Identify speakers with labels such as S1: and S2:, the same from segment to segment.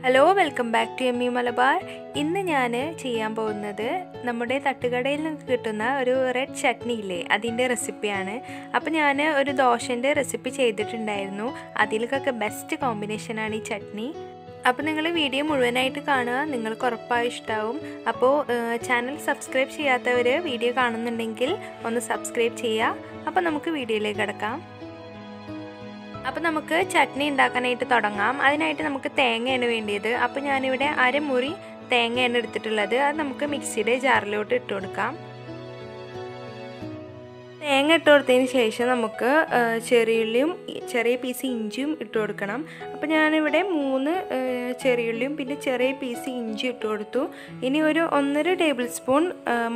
S1: Hello welcome back to എമ്മി മലബാർ. ഇന്ന് ഞാൻ ചെയ്യാൻ പോകുന്നത് നമ്മുടെ തട്ടുകടയിൽ നിന്ന് കിട്ടുന്ന ഒരു റെഡ് ചട്നി ഇല്ലേ, അതിൻ്റെ റെസിപ്പിയാണ്. അപ്പോൾ ഞാൻ ഒരു ദോശൻ്റെ റെസിപ്പി ചെയ്തിട്ടുണ്ടായിരുന്നു. അതിലേക്കൊക്കെ ബെസ്റ്റ് കോമ്പിനേഷനാണ് ഈ ചട്നി. അപ്പോൾ നിങ്ങൾ വീഡിയോ മുഴുവനായിട്ട് കാണുക, നിങ്ങൾക്ക് ഉറപ്പായും ഇഷ്ടമാവും. അപ്പോൾ ചാനൽ സബ്സ്ക്രൈബ് ചെയ്യാത്തവർ വീഡിയോ കാണുന്നുണ്ടെങ്കിൽ ഒന്ന് സബ്സ്ക്രൈബ് ചെയ്യുക. അപ്പോൾ നമുക്ക് വീഡിയോയിലേക്ക് കിടക്കാം. അപ്പോൾ നമുക്ക് ചട്നി ഉണ്ടാക്കാനായിട്ട് തുടങ്ങാം. അതിനായിട്ട് നമുക്ക് തേങ്ങയാണ് വേണ്ടിയത്. അപ്പോൾ ഞാനിവിടെ അരമുറി തേങ്ങയാണ് എടുത്തിട്ടുള്ളത്. അത് നമുക്ക് മിക്സിയുടെ ജാറിലോട്ട് ഇട്ട് കൊടുക്കാം. തേങ്ങ ഇട്ട് കൊടുത്തതിന് ശേഷം നമുക്ക് ചെറിയുള്ളിയും ചെറിയ പീസ് ഇഞ്ചിയും ഇട്ട് കൊടുക്കണം. അപ്പോൾ ഞാനിവിടെ 3 ചെറിയുള്ളിയും പിന്നെ ചെറിയ പീസ് ഇഞ്ചി ഇട്ട് കൊടുത്തു. ഇനി ഒരു 1.5 ടേബിൾ സ്പൂൺ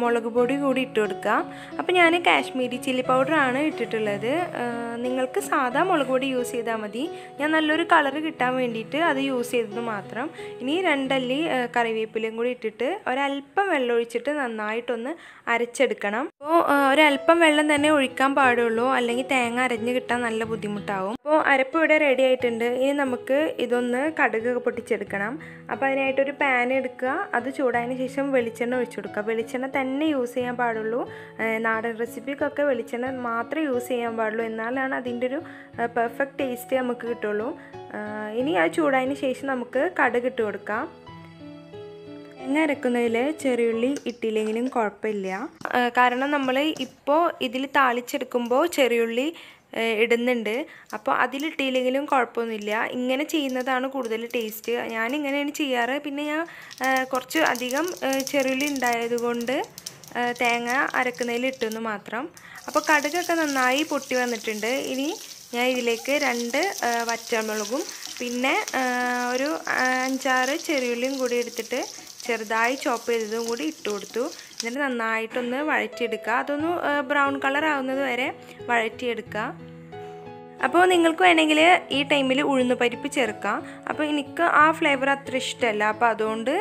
S1: മുളക് പൊടി കൂടി ഇട്ട് കൊടുക്കാം. അപ്പോൾ ഞാൻ കാശ്മീരി ചില്ലി പൗഡറാണ് ഇട്ടിട്ടുള്ളത്. നിങ്ങൾക്ക് സാധാ മുളക് പൊടി യൂസ് ചെയ്താൽ മതി. ഞാൻ നല്ലൊരു കളറ് കിട്ടാൻ വേണ്ടിയിട്ട് അത് യൂസ് ചെയ്തത് മാത്രം. ഇനി 2 അല്ലി കറിവേപ്പിലയും കൂടി ഇട്ടിട്ട് ഒരല്പം വെള്ളം ഒഴിച്ചിട്ട് നന്നായിട്ടൊന്ന് അരച്ചെടുക്കണം. അപ്പോൾ ഒരല്പം വെള്ളം തന്നെ ഒഴിക്കാൻ പാടുള്ളൂ, അല്ലെങ്കിൽ തേങ്ങ അരഞ്ഞ് കിട്ടാൻ നല്ല ബുദ്ധിമുട്ടാവും. അപ്പോൾ അരപ്പ് ഇവിടെ റെഡി ആയിട്ടുണ്ട്. ഇനി നമുക്ക് ഇതൊന്ന് കടുക് പൊട്ടിച്ചെടുക്കണം. അപ്പോൾ അതിനായിട്ടൊരു പാൻ എടുക്കുക. അത് ചൂടായതിന് ശേഷം വെളിച്ചെണ്ണ ഒഴിച്ചു കൊടുക്കുക. വെളിച്ചെണ്ണ തന്നെ യൂസ് ചെയ്യാൻ പാടുള്ളൂ. നാടൻ റെസിപ്പിക്കൊക്കെ വെളിച്ചെണ്ണ മാത്രമേ യൂസ് ചെയ്യാൻ പാടുള്ളൂ, എന്നാലാണ് അതിൻ്റെ ഒരു പെർഫെക്റ്റ് ടേസ്റ്റ് നമുക്ക് കിട്ടുള്ളൂ. ഇനി അത് ചൂടായതിന് ശേഷം നമുക്ക് കടുക് ഇട്ട് കൊടുക്കാം. തേങ്ങ അരക്കുന്നതിൽ ചെറിയുള്ളി ഇട്ടില്ലെങ്കിലും കുഴപ്പമില്ല, കാരണം നമ്മൾ ഇപ്പോൾ ഇതിൽ താളിച്ചെടുക്കുമ്പോൾ ചെറിയുള്ളി ഇടുന്നുണ്ട്. അപ്പോൾ അതിലിട്ടില്ലെങ്കിലും കുഴപ്പമൊന്നുമില്ല. ഇങ്ങനെ ചെയ്യുന്നതാണ് കൂടുതൽ ടേസ്റ്റ്. ഞാനിങ്ങനെയാണ് ചെയ്യാറ്. പിന്നെ ഞാൻ കുറച്ച് അധികം ചെറിയുള്ളി ഉണ്ടായതുകൊണ്ട് തേങ്ങ അരക്കുന്നതിൽ ഇട്ടെന്ന് മാത്രം. അപ്പോൾ കടുകൊക്കെ നന്നായി പൊട്ടി വന്നിട്ടുണ്ട്. ഇനി ഞാൻ ഇതിലേക്ക് 2 വറ്റൽമുളകും പിന്നെ ഒരു 5-6 ചെറിയുള്ളിയും കൂടി എടുത്തിട്ട് ചെറുതായി ചോപ്പ് ചെയ്തതും കൂടി ഇട്ട് കൊടുത്തു. എന്നിട്ട് നന്നായിട്ടൊന്ന് വഴറ്റിയെടുക്കുക. അതൊന്ന് ബ്രൗൺ കളർ ആവുന്നത് വരെ വഴറ്റിയെടുക്കുക. അപ്പോൾ നിങ്ങൾക്ക് വേണമെങ്കിൽ ഈ ടൈമിൽ ഉഴുന്നുപരിപ്പ് ചേർക്കാം. അപ്പോൾ എനിക്ക് ആ ഫ്ലേവർ അത്ര ഇഷ്ടമല്ല, അപ്പോൾ അതുകൊണ്ട്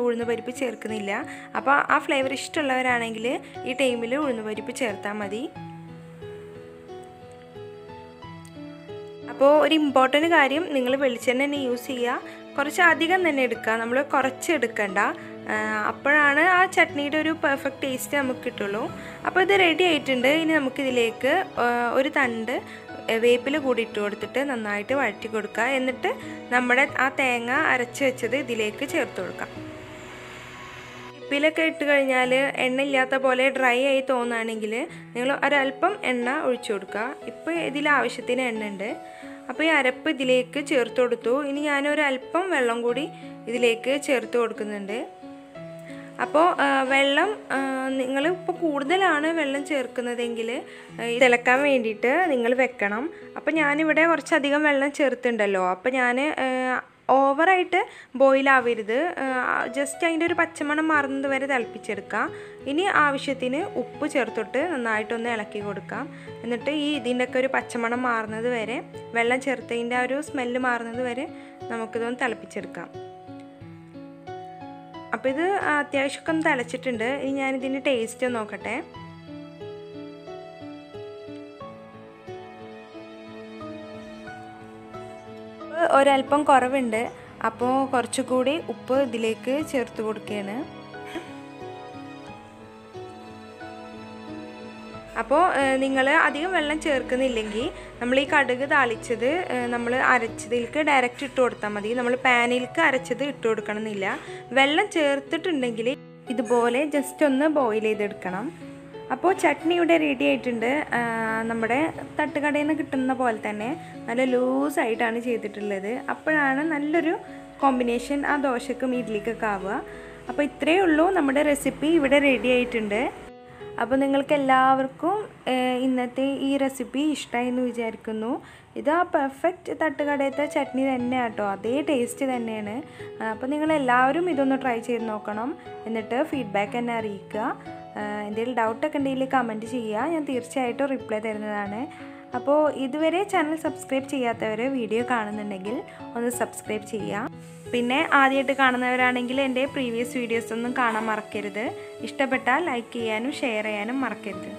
S1: ഉഴുന്നുപരിപ്പ് ചേർക്കുന്നില്ല. അപ്പോൾ ആ ഫ്ലേവർ ഇഷ്ടമുള്ളവരാണെങ്കിൽ ഈ ടൈമിൽ ഉഴുന്നുപരിപ്പ് ചേർത്താൽ മതി. അപ്പോൾ ഒരു ഇമ്പോർട്ടൻറ്റ് കാര്യം, നിങ്ങൾ വെളിച്ചെണ്ണ തന്നെ യൂസ് ചെയ്യുക. കുറച്ച് അധികം തന്നെ എടുക്കുക, നമ്മൾ കുറച്ച് എടുക്കണ്ട. അപ്പോഴാണ് ആ ചട്നിയുടെ ഒരു പെർഫെക്റ്റ് ടേസ്റ്റ് നമുക്ക് കിട്ടുള്ളൂ. അപ്പോൾ ഇത് റെഡി ആയിട്ടുണ്ട്. ഇനി നമുക്കിതിലേക്ക് ഒരു തണ്ട് വേപ്പില കൂടി ഇട്ട് കൊടുത്തിട്ട് നന്നായിട്ട് വഴറ്റി കൊടുക്കുക. എന്നിട്ട് നമ്മുടെ ആ തേങ്ങ അരച്ച് വെച്ചത് ഇതിലേക്ക് ചേർത്ത് കൊടുക്കാം. വേപ്പിലൊക്കെ ഇട്ട് കഴിഞ്ഞാൽ എണ്ണ ഇല്ലാത്ത പോലെ ഡ്രൈ ആയി തോന്നുകയാണെങ്കിൽ നിങ്ങൾ ഒരല്പം എണ്ണ ഒഴിച്ചു കൊടുക്കുക. ഇപ്പോൾ ഇതിൽ ആവശ്യത്തിന് എണ്ണ ഉണ്ട്. അപ്പോൾ ഈ അരപ്പ് ഇതിലേക്ക് ചേർത്ത് കൊടുത്തു. ഇനി ഞാനൊരല്പം വെള്ളം കൂടി ഇതിലേക്ക് ചേർത്ത് കൊടുക്കുന്നുണ്ട്. അപ്പോൾ വെള്ളം നിങ്ങളിപ്പോൾ കൂടുതലാണ് വെള്ളം ചേർക്കുന്നതെങ്കിൽ തിളക്കാൻ വേണ്ടിയിട്ട് നിങ്ങൾ വെക്കണം. അപ്പോൾ ഞാനിവിടെ കുറച്ചധികം വെള്ളം ചേർത്തുണ്ടല്ലോ. അപ്പോൾ ഞാൻ ഓവറായിട്ട് ബോയിലാവരുത്, ജസ്റ്റ് അതിൻ്റെ ഒരു പച്ചമണം മാറുന്നത് വരെ തിളപ്പിച്ചെടുക്കാം. ഇനി ആവശ്യത്തിന് ഉപ്പ് ചേർത്തിട്ട് നന്നായിട്ടൊന്ന് ഇളക്കി കൊടുക്കാം. എന്നിട്ട് ഇതിൻ്റെയൊക്കെ ഒരു പച്ചമണം മാറുന്നത് വരെ, വെള്ളം ചേർത്തതിൻ്റെ ആ ഒരു സ്മെല്ല് മാറുന്നത് വരെ നമുക്കിതൊന്ന് തിളപ്പിച്ചെടുക്കാം. അപ്പോൾ ഇത് അത്യാവശ്യമൊക്കെ ഒന്ന് തിളച്ചിട്ടുണ്ട്. ഇനി ഞാനിതിൻ്റെ ടേസ്റ്റ് നോക്കട്ടെ. ഒരല്പം കുറവുണ്ട്, അപ്പോൾ കുറച്ചുകൂടി ഉപ്പ് ഇതിലേക്ക് ചേർത്ത് കൊടുക്കുകയാണ്. അപ്പോൾ നിങ്ങൾ അധികം വെള്ളം ചേർക്കുന്നില്ലെങ്കിൽ നമ്മൾ ഈ കടുക് താളിച്ചത് നമ്മൾ അരച്ചതിലേക്ക് ഡയറക്റ്റ് ഇട്ട് കൊടുത്താൽ മതി. നമ്മൾ പാനിലേക്ക് അരച്ചത് ഇട്ട് കൊടുക്കണമെന്നില്ല. വെള്ളം ചേർത്തിട്ടുണ്ടെങ്കിൽ ഇതുപോലെ ജസ്റ്റ് ഒന്ന് ബോയിൽ ചെയ്തെടുക്കണം. അപ്പോൾ ചട്നി ഇവിടെ റെഡി ആയിട്ടുണ്ട്. നമ്മുടെ തട്ടുകടയിൽ നിന്ന് കിട്ടുന്ന പോലെ തന്നെ നല്ല ലൂസായിട്ടാണ് ചെയ്തിട്ടുള്ളത്. അപ്പോഴാണ് നല്ലൊരു കോമ്പിനേഷൻ ആ ദോശക്കും ഇഡ്ലിക്കൊക്കെ ആവുക. അപ്പോൾ ഇത്രയേ ഉള്ളൂ, നമ്മുടെ റെസിപ്പി ഇവിടെ റെഡി ആയിട്ടുണ്ട്. അപ്പോൾ നിങ്ങൾക്ക് എല്ലാവർക്കും ഇന്നത്തെ ഈ റെസിപ്പി ഇഷ്ടമായി എന്ന് വിചാരിക്കുന്നു. ഇത് ആ പെർഫെക്റ്റ് തട്ടുകടയത്തെ ചട്നി തന്നെ കേട്ടോ, അതേ ടേസ്റ്റ് തന്നെയാണ്. അപ്പോൾ നിങ്ങളെല്ലാവരും ഇതൊന്ന് ട്രൈ ചെയ്ത് നോക്കണം. എന്നിട്ട് ഫീഡ്ബാക്ക് എന്നെ അറിയിക്കുക. എന്തെങ്കിലും ഡൗട്ടൊക്കെ ഉണ്ടെങ്കിൽ കമൻറ്റ് ചെയ്യുക, ഞാൻ തീർച്ചയായിട്ടും റിപ്ലൈ തരുന്നതാണ്. അപ്പോൾ ഇതുവരെ ചാനൽ സബ്സ്ക്രൈബ് ചെയ്യാത്തവർ വീഡിയോ കാണുന്നുണ്ടെങ്കിൽ ഒന്ന് സബ്സ്ക്രൈബ് ചെയ്യുക. പിന്നെ ആദ്യമായിട്ട് കാണുന്നവരാണെങ്കിൽ എൻ്റെ പ്രീവിയസ് വീഡിയോസ് ഒന്നും കാണാൻ മറക്കരുത്. ഇഷ്ടപ്പെട്ടാൽ ലൈക്ക് ചെയ്യാനും ഷെയർ ചെയ്യാനും മറക്കരുത്.